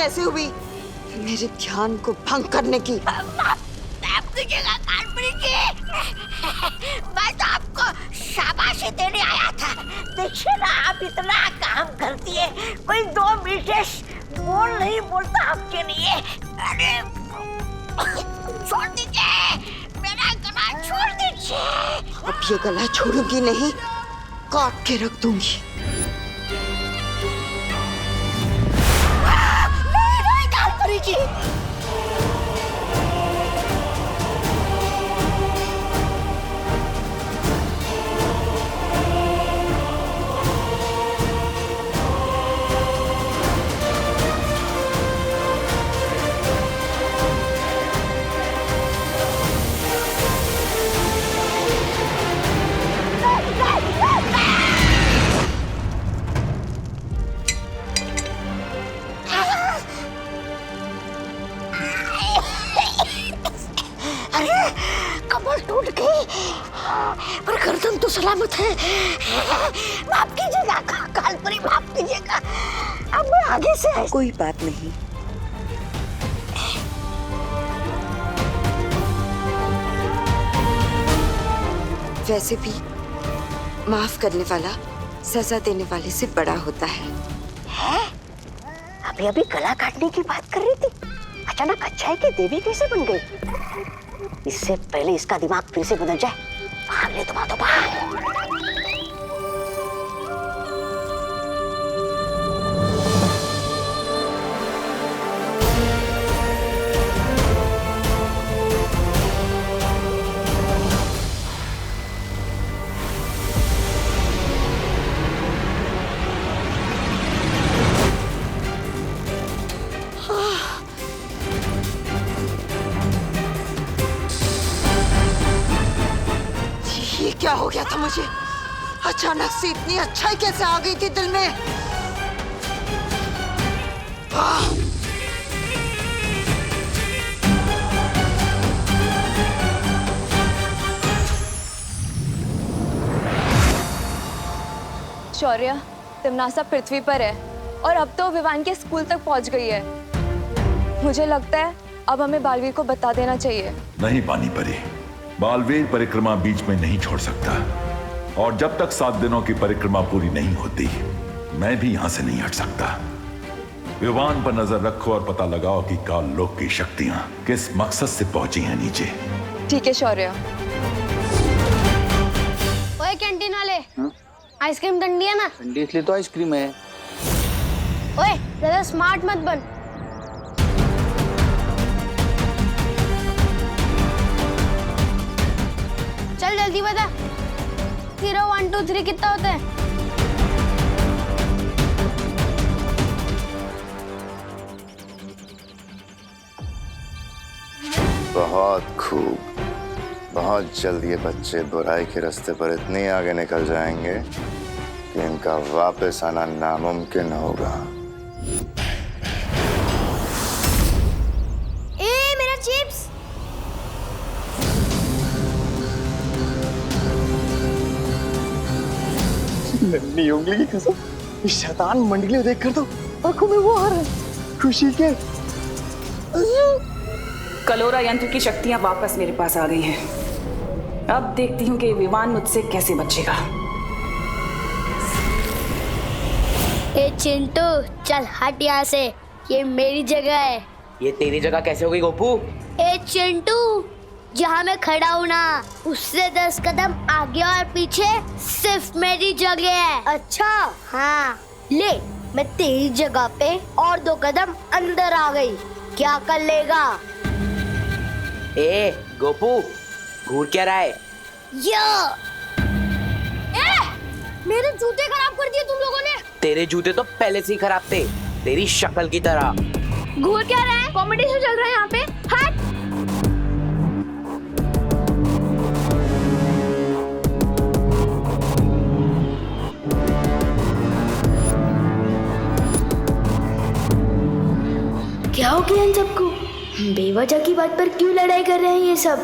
कैसे हुई? मेरे ध्यान को भंग करने की। माफ कीजिएगा कालपरी जी, मैं तो आपको शाबाशी देने आया था। देखिए ना, आप इतना काम करती है, कोई 2 विशेष बोल नहीं बोलता आपके लिए। अरे छोड़ दीजिए, मेरा गला छोड़ दीजिए। अब ये गला छोड़ूंगी नहीं, काट के रख दूंगी। नहीं कालपरी जी, कमर टूट गई पर गर्दन तो सलामत है। माफ कीजिएगा कालपरी, माफ कीजिएगा। अब मैं आगे से कोई बात नहीं। वैसे भी माफ करने वाला सजा देने वाले से बड़ा होता है। अभी गला काटने की बात कर रही थी, अचानक अच्छाई की देवी कैसे बन गई? इससे पहले इसका दिमाग फिर से बदल जाए, भाग ले तुम, तो भाग। क्या हो गया था मुझे? अचानक से इतनी अच्छाई कैसे आ गई थी दिल में? शौर्य, तिमनासा पृथ्वी पर है और अब तो विवान के स्कूल तक पहुंच गई है। मुझे लगता है अब हमें बालवीर को बता देना चाहिए। नहीं पानी परी, बालवीर परिक्रमा बीच में नहीं छोड़ सकता, और जब तक 7 दिनों की परिक्रमा पूरी नहीं होती मैं भी यहां से नहीं हट सकता। विवान पर नजर रखो और पता लगाओ कि काल लोक की शक्तियां किस मकसद से पहुंची हैं नीचे। ठीक है शौर्य। ओए कैंटीन वाले, आइसक्रीम ठंडी है ना? ठंडी इसलिए तो आइसक्रीम है। ओए ज्यादा स्मार्ट मत बन। चल जल्दी बता, 0 1 2 3 कितना होता है? बहुत खूब। बहुत जल्द ये बच्चे बुराई के रास्ते पर इतने आगे निकल जाएंगे कि इनका वापस आना नामुमकिन होगा। ए मेरा चिप्स! नन्ही उंगली की कसम, इस शैतान मंडली को देखकर तो आंखों में वो आ रहा है खुशी के। कलोरा यंत्र की शक्तियां वापस मेरे पास आ गई हैं। अब देखती हूँ कि विमान मुझसे कैसे बचेगा। ए चिंटू, चल हट यहाँ से, ये मेरी जगह है। ये तेरी जगह कैसे हो गई गोपू? ए चिंटू, जहाँ मैं खड़ा हूँ ना, उससे 10 कदम आगे और पीछे सिर्फ मेरी जगह है। अच्छा हाँ, ले मैं तेरी जगह पे और 2 कदम अंदर आ गई, क्या कर लेगा? ए गोपू, घूर क्या रहा है? मेरे जूते खराब कर दिए तुम लोगों ने। तेरे जूते तो पहले से ही खराब थे, तेरी शक्ल की तरह। घूर क्या रहा है? कॉमेडी शो चल रहा है यहाँ पे। हट! क्या हो गया इन सबको? बेवजह की बात पर क्यों लड़ाई कर रहे हैं ये सब?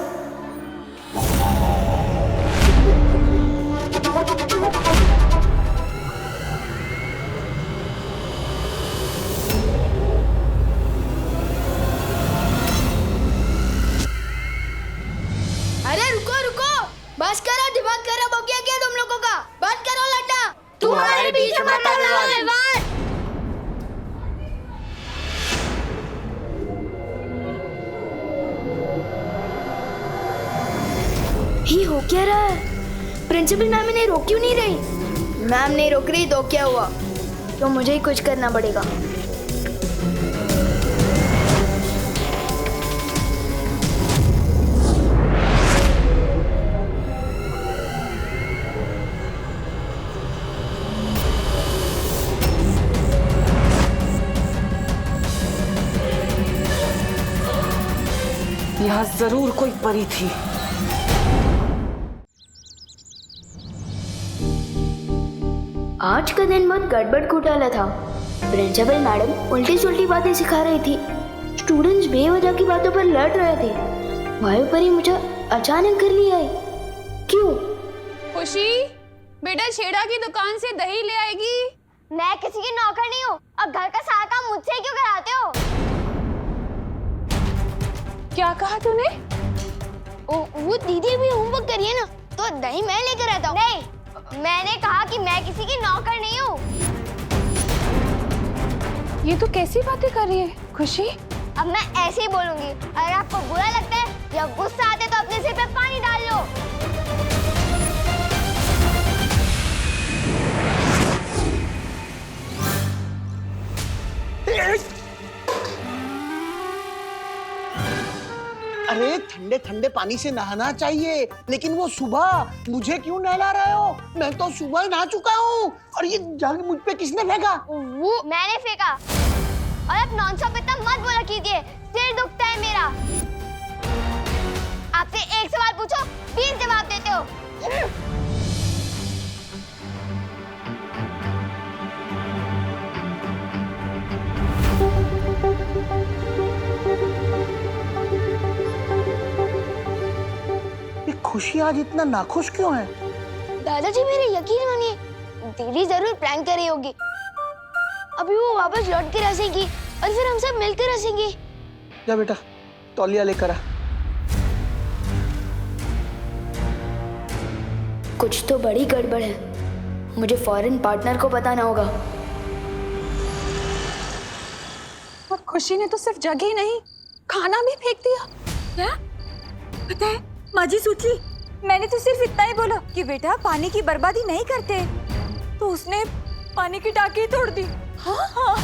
ये हो क्या रहा है? प्रिंसिपल मैम इन्हें रोक क्यों नहीं रही? मैम नहीं रोक रही तो क्या हुआ? तो मुझे ही कुछ करना पड़ेगा। यहाँ जरूर कोई परी थी। आज का दिन बहुत गड़बड़ घोटाला था। प्रिंसिपल मैडम उल्टी सुल्टी बातें सिखा रही थी। स्टूडेंट्स बेवजह की बातों पर लड़ रहे थे। वायु परी मुझे अचानक घर ले आई। क्यों? खुशी, बेटा छेड़ा की दुकान से दही ले आएगी। मैं किसी की नौकर नहीं हूँ और घर का सारा काम मुझसे क्यों कराते हो? क्या कहा तूने? वो दीदी भी होमवर्क करिए ना, तो दही मैं लेकर आता हूँ। नहीं, मैंने कहा कि मैं किसी की नौकर नहीं हूँ। ये तो कैसी बातें कर रही है खुशी? अब मैं ऐसे ही बोलूंगी। अगर आपको बुरा लगता है या गुस्सा आता है तो अपने सिर पे पानी डाल लो। अरे ठंडे ठंडे पानी से नहाना चाहिए, लेकिन वो सुबह मुझे क्यों नहला रहे हो? मैं तो सुबह नहा चुका हूँ। और ये जग मुझ पे किसने फेंका? वो मैंने फेंका। और अब नॉनस्टॉप इतना मत बोला कीजिए, सिर दुखता है मेरा। आपसे एक सवाल पूछो, 20 जवाब देते हो। खुशी आज इतना नाखुश क्यों है? दादाजी मेरे यकीन मानिए, दीदी जरूर प्रैंक कर रही होगी। अभी वो वापस लौट कर हंसेगी और फिर हम सब मिलकर हंसेंगे। जा बेटा, तौलिया लेकर आ। कुछ तो बड़ी गड़बड़ है। मुझे फॉरेन पार्टनर को बताना होगा। और खुशी ने तो सिर्फ जगह नहीं, खाना भी फेंक दिया। क्या? पता है माँ जी सोची, मैंने तो सिर्फ इतना ही बोला कि बेटा पानी की बर्बादी नहीं करते, तो उसने पानी की टाकी तोड़ दी। हाँ हाँ।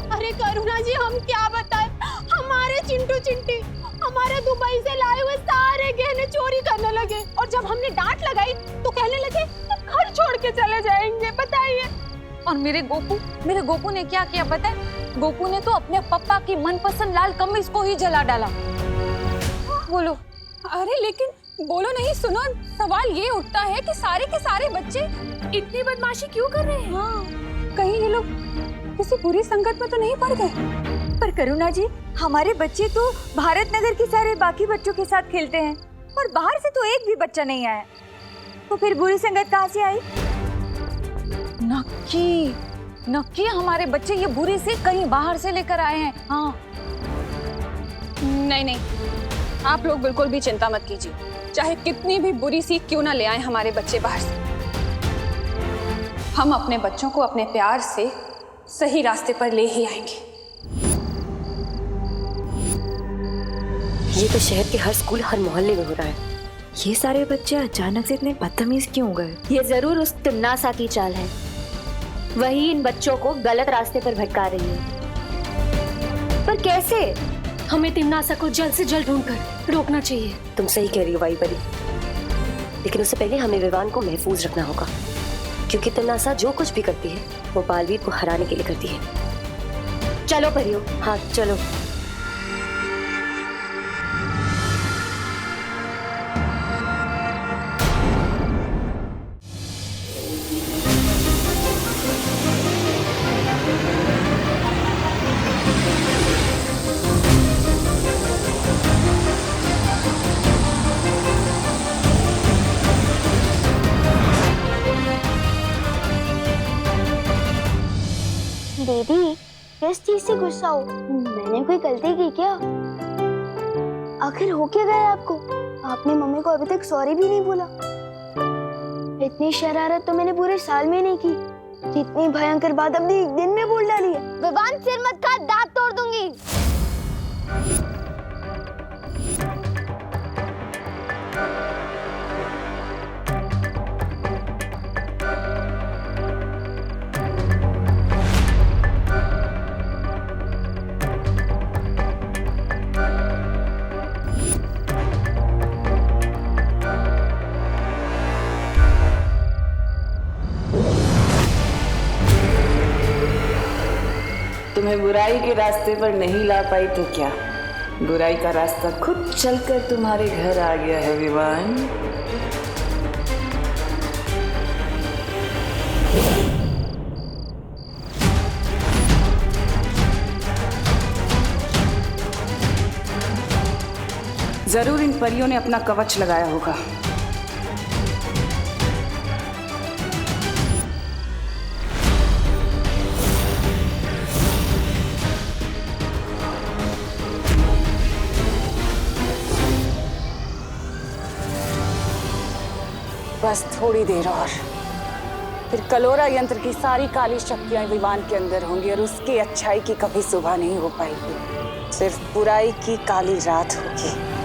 अरे करुणा जी, हम क्या बताएं, हमारे चिंटू चिंटी हमारे दुबई से लाए हुए सारे गहने चोरी करने लगे। और जब हमने डांट लगाई तो कहने लगे घर छोड़ के चले जाएंगे। बताइए। और मेरे गोपू ने क्या किया पता है? गोपू ने तो अपने पापा की मनपसंद लाल कमीज को ही जला डाला। बोलो। अरे लेकिन बोलो नहीं, सुनो, सवाल ये उठता है कि सारे के सारे बच्चे इतनी बदमाशी क्यों कर रहे हैं? हाँ, कहीं ये लोग किसी बुरी संगत में तो नहीं पड़ गए? पर करुणा जी, हमारे बच्चे तो भारत नगर के सारे बाकी बच्चों के साथ खेलते हैं और बाहर से तो एक भी बच्चा नहीं आया, तो फिर बुरी संगत कहाँ से आई? नक्की हमारे बच्चे ये बुरी से कहीं बाहर से लेकर आए हैं। हाँ। नहीं, आप लोग बिल्कुल भी चिंता मत कीजिए, चाहे कितनी भी बुरी सीख क्यों ना ले आए हमारे बच्चे बाहर से, हम अपने बच्चों को अपने प्यार से सही रास्ते पर ले ही आएंगे। ये तो शहर के हर स्कूल, हर मोहल्ले में हो रहा है। ये सारे बच्चे अचानक से इतने बदतमीज क्यों हो गए? ये जरूर उस तिम्नासा की चाल है। वही इन बच्चों को गलत रास्ते पर भटका रही है। पर कैसे? हमें तिम्नासा को जल्द से जल्द ढूंढकर रोकना चाहिए। तुम सही कह रही हो वाई परी, लेकिन उससे पहले हमें विवान को महफूज रखना होगा, क्योंकि तिम्नासा जो कुछ भी करती है वो बालवीर को हराने के लिए करती है। चलो परियो। हाँ चलो। दीदी, किस चीज से गुस्सा हो? मैंने कोई गलती की क्या? आखिर हो क्या गया आपको? आपने मम्मी को अभी तक सॉरी भी नहीं बोला। इतनी शरारत तो मैंने पूरे साल में नहीं की, जितनी भयंकर बात अपने एक दिन में बोल डाली है। विवान, सिर मत खा, दांत तोड़ दूंगी। तुम्हें बुराई के रास्ते पर नहीं ला पाई तो क्या, बुराई का रास्ता खुद चलकर तुम्हारे घर आ गया है विवान। जरूर इन परियों ने अपना कवच लगाया होगा। बस थोड़ी देर और, फिर कलोरा यंत्र की सारी काली शक्तियां विवान के अंदर होंगी और उसकी अच्छाई की कभी सुबह नहीं हो पाएगी, सिर्फ बुराई की काली रात होगी।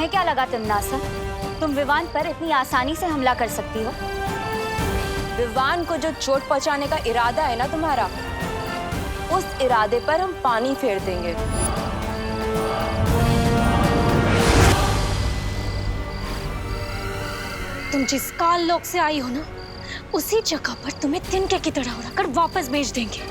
क्या लगा तिमनासा, तुम विवान पर इतनी आसानी से हमला कर सकती हो? विवान को जो चोट पहुंचाने का इरादा है ना तुम्हारा, उस इरादे पर हम पानी फेर देंगे। तुम जिस काल लोक से आई हो ना, उसी जगह पर तुम्हें तिनके की तरह उड़ाकर वापस भेज देंगे।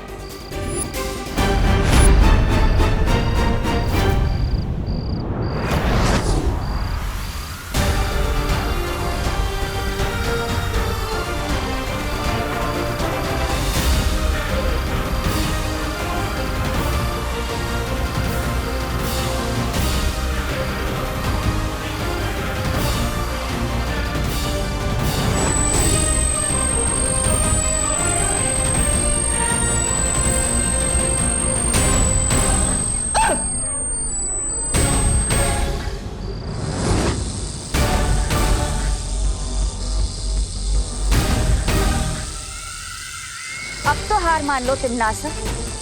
अब तो हार मान लो तिमनासा,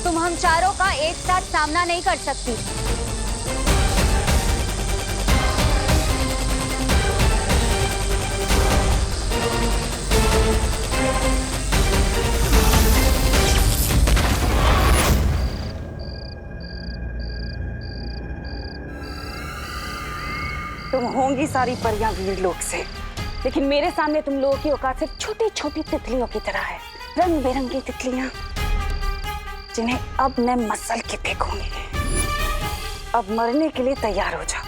तुम हम चारों का एक साथ सामना नहीं कर सकती। तुम होंगी सारी परियां वीर लोक से, लेकिन मेरे सामने तुम लोगों की औकात सिर्फ छोटी छोटी तितलियों की तरह है। रंग बिरंगी तितलियां जिन्हें अब मैं मसल के फेंकूंगी। अब मरने के लिए तैयार हो जाओ।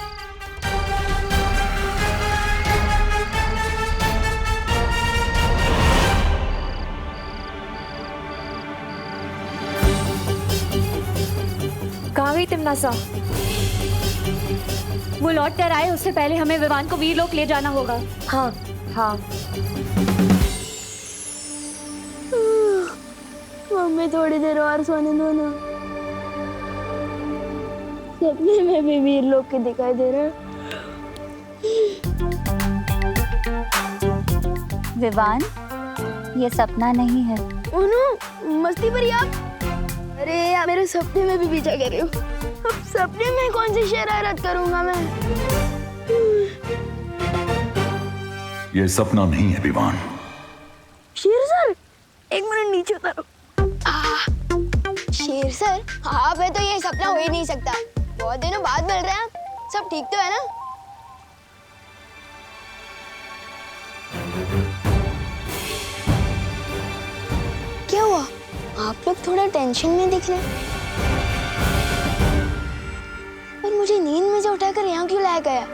कहाँ गई तिमनासा? वो लौट कर आए उससे पहले हमें विवान को वीरलोक ले जाना होगा। हाँ हाँ। मम्मी थोड़ी देर और सोने दो ना। सपने में भी वीरलोक के दिखाई दे रहा है। विवान, ये सपना नहीं है। ओनो, मस्ती भरी आप। अरे यार, मेरे सपने में भी पीछा कर रहे हो। अब सपने में कौन सी शरारत करूंगा मैं? ये सपना नहीं है विवान। शेर सर, एक मिनट नीचे उतारो। शेर सर, आप है तो ये सपना हो ही नहीं सकता। बहुत दिनों बाद मिल रहे हैं आप। सब ठीक तो है ना? क्या हुआ? आप लोग थोड़ा टेंशन में दिख रहे हैं। पर मुझे नींद में से उठाकर यहाँ क्यों लाया गया?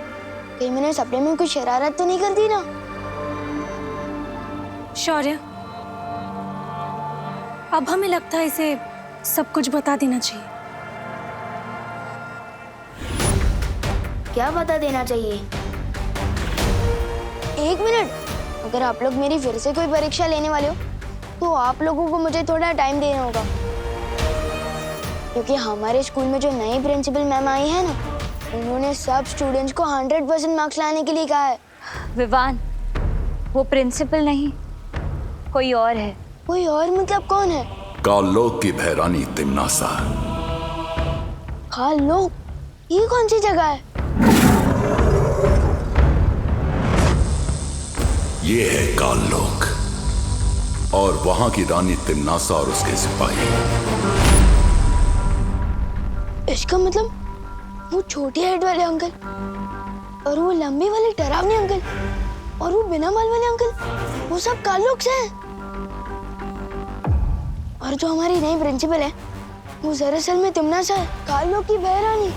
कहीं मैंने सपने में कुछ शरारत तो नहीं कर दी ना? शौर्य, अब हमें लगता है इसे सब कुछ बता देना चाहिए। क्या बता देना चाहिए? एक मिनट, अगर आप लोग मेरी फिर से कोई परीक्षा लेने वाले हो तो आप लोगों को मुझे थोड़ा टाइम देना होगा। क्योंकि हमारे स्कूल में जो नई प्रिंसिपल मैम आई है ना, उन्होंने सब स्टूडेंट्स को 100% मार्क्स लाने के लिए कहा है। विवान, वो प्रिंसिपल नहीं, कोई और है। कोई और मतलब कौन है? कालोक की भैरानी तिमनासा। कालोक? ये कौन सी जगह है? ये है कालोक और वहां की रानी तिमनासा और उसके सिपाही। इसका मतलब वो छोटे हेड वाले अंकल और वो लंबे वाले डरावने अंकल और वो बिना बाल वाले अंकल, वो सब कालोक से हैं। और जो हमारी नई प्रिंसिपल है वो दरअसल में तिमनासा है, कालोक की बहरानी।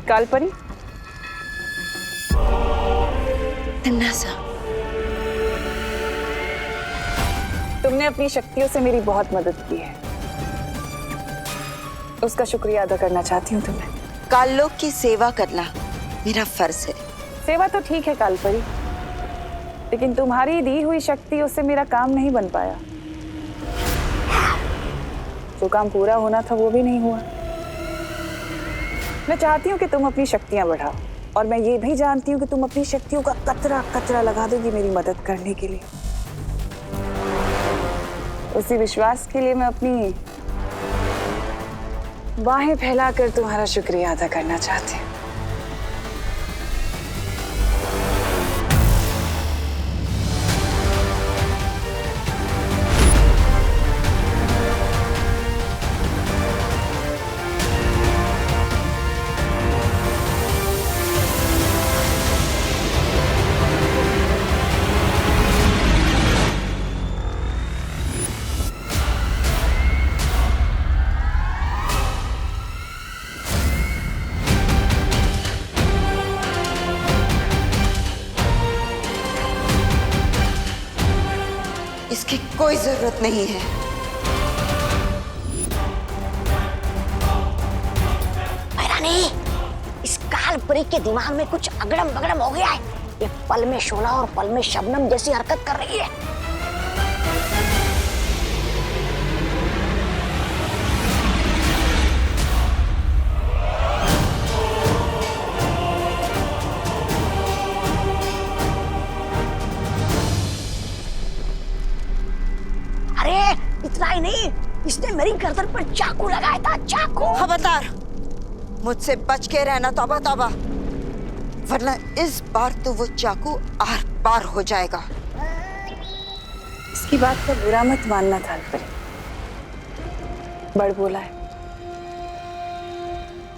कालपरी, तिमनासा, तुमने अपनी शक्तियों से मेरी बहुत मदद की है, उसका शुक्रिया अदा करना चाहती हूँ तुम्हें। कालोक की सेवा करना मेरा फर्ज है। सेवा तो ठीक है कालपरी, लेकिन तुम्हारी दी हुई शक्तियों से मेरा काम नहीं बन पाया। जो काम पूरा होना था वो भी नहीं हुआ। मैं चाहती हूँ कि तुम अपनी शक्तियां बढ़ाओ, और मैं ये भी जानती हूँ कि तुम अपनी शक्तियों का कतरा कतरा लगा दोगी मेरी मदद करने के लिए। उसी विश्वास के लिए मैं अपनी बाहें फैलाकर तुम्हारा शुक्रिया अदा करना चाहती हूँ। इसकी कोई जरूरत नहीं है। भैरानी, इस कालपरी के दिमाग में कुछ अगड़म बगड़म हो गया है। ये पल में शोला और पल में शबनम जैसी हरकत कर रही है। इतना ही नहीं, इसने मेरी गर्दन पर चाकू लगाया था, चाकू। खबरदार, मुझसे बच के रहना तौबा तौबा, वरना इस बार तो वो चाकू आर पार हो जाएगा। इसकी बात का बुरा मत मानना कालपरी, बड़ बोला है।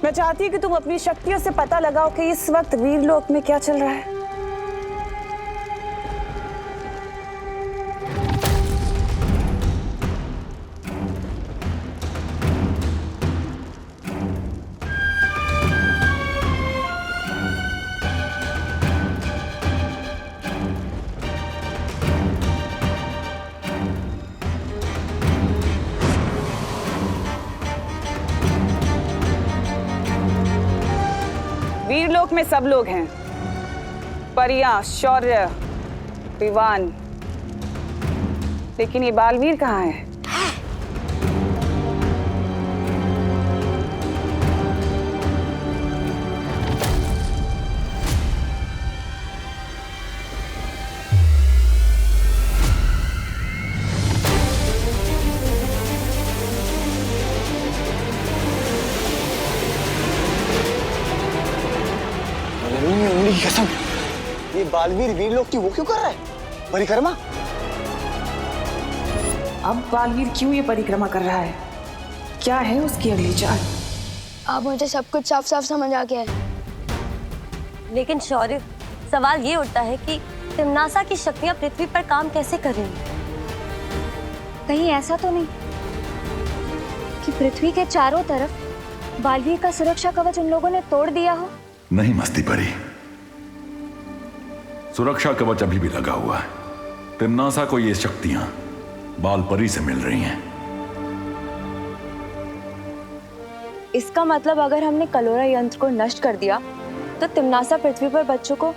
मैं चाहती हूँ कि तुम अपनी शक्तियों से पता लगाओ कि इस वक्त वीरलोक में क्या चल रहा है। वीरलोक में सब लोग हैं, परियां, शौर्य, विवान, लेकिन ये बालवीर कहाँ है? की कसम, ये बालवीर वीरलोक की वो क्यों कर रहा है? परिक्रमा? अब बालवीर क्यों ये परिक्रमा कर रहा है? क्या है उसकी अगली चाल? अब मुझे सब कुछ साफ साफ समझ आ गया है। लेकिन शौर्य, सवाल ये उठता है कि तिमनासा की शक्तियां पृथ्वी पर काम कैसे कर रही हैं? कहीं ऐसा तो नहीं कि पृथ्वी के चारों तरफ बालवीर का सुरक्षा कवच उन लोगों ने तोड़ दिया हो? नहीं मस्ती परी, सुरक्षा कवच अभी भी लगा हुआ है। तिमनासा को ये शक्तियां बालपरी से मिल रही हैं। इसका मतलब अगर हमने कलोरा यंत्र को नष्ट कर दिया तो तिमनासा पृथ्वी पर बच्चों को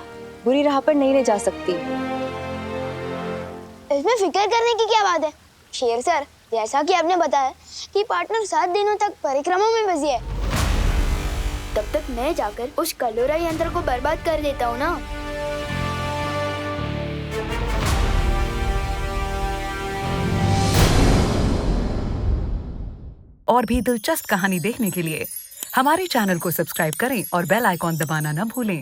बुरी राह पर नहीं ले जा सकती। इसमें फिक्र करने की क्या बात है शेर सर, जैसा कि आपने बताया कि पार्टनर 7 दिनों तक परिक्रमा में बिजी है, तब तक मैं जाकर उस कलोरा यंत्र को बर्बाद कर देता हूँ ना। और भी दिलचस्प कहानी देखने के लिए हमारे चैनल को सब्सक्राइब करें और बेल आइकॉन दबाना न भूलें।